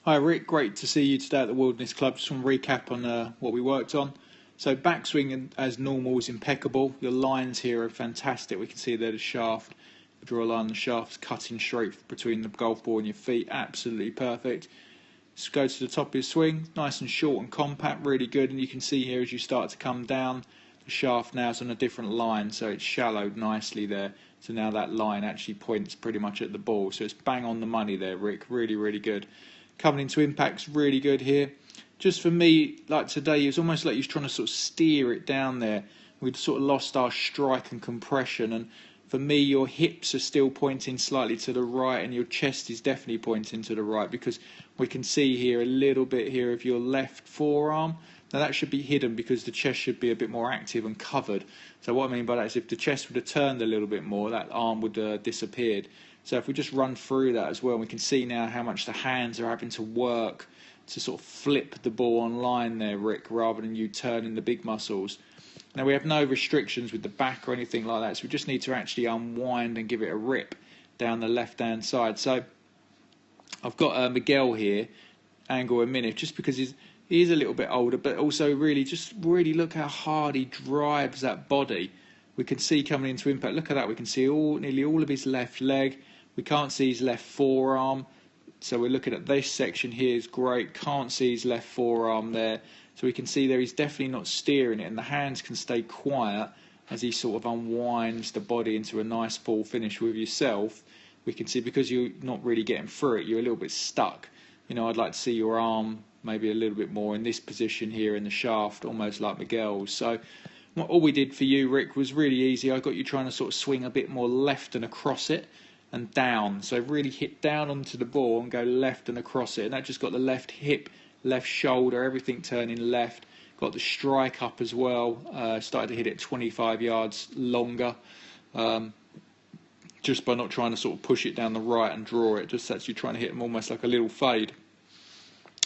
Hi Rick, great to see you today at the Wilderness Club. Just want to recap on what we worked on. So backswing as normal is impeccable. Your lines here are fantastic. We can see there the shaft. You draw a line, the shaft's cutting straight between the golf ball and your feet. Absolutely perfect. Just go to the top of your swing, nice and short and compact, really good. And you can see here as you start to come down, the shaft now is on a different line, so it's shallowed nicely there. So now that line actually points pretty much at the ball. So it's bang on the money there, Rick. Really, really good. Coming into impact's really good here. Just for me, like today, it was almost like he was trying to sort of steer it down there. We'd sort of lost our strike and compression, and for me, your hips are still pointing slightly to the right, and your chest is definitely pointing to the right, because we can see here a little bit here of your left forearm. Now that should be hidden because the chest should be a bit more active and covered. So what I mean by that is if the chest would have turned a little bit more, that arm would have disappeared. So if we just run through that as well, we can see now how much the hands are having to work to sort of flip the ball on line there, Rick, rather than you turning the big muscles. Now we have no restrictions with the back or anything like that, so we just need to actually unwind and give it a rip down the left-hand side. So I've got Miguel here, angle a minute, just because he is a little bit older, but also really look how hard he drives that body. We can see coming into impact, look at that, we can see nearly all of his left leg. We can't see his left forearm. So we're looking at this section here is great. Can't see his left forearm there. So we can see there he's definitely not steering it, and the hands can stay quiet as he sort of unwinds the body into a nice full finish with yourself. We can see because you're not really getting through it, you're a little bit stuck. You know, I'd like to see your arm maybe a little bit more in this position here in the shaft, almost like Miguel's. So all we did for you, Rick, was really easy. I got you trying to sort of swing a bit more left and across it and down. So really hit down onto the ball and go left and across it. And that just got the left hip, left shoulder, everything turning left. Got the strike up as well. Started to hit it 25 yards longer. Just by not trying to sort of push it down the right and draw it. Just actually trying to hit them almost like a little fade.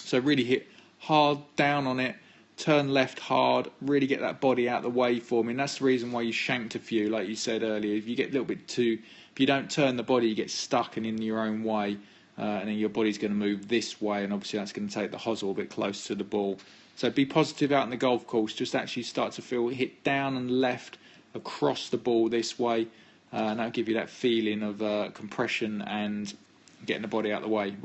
So really hit hard down on it. Turn left hard, really get that body out of the way for me, and that's the reason why you shanked a few, like you said earlier. If you get a little bit too, if you don't turn the body, you get stuck and in your own way, and then your body's going to move this way, and obviously that's going to take the hosel a bit close to the ball. So be positive out in the golf course, just actually start to feel hit down and left across the ball this way, and that'll give you that feeling of compression and getting the body out of the way.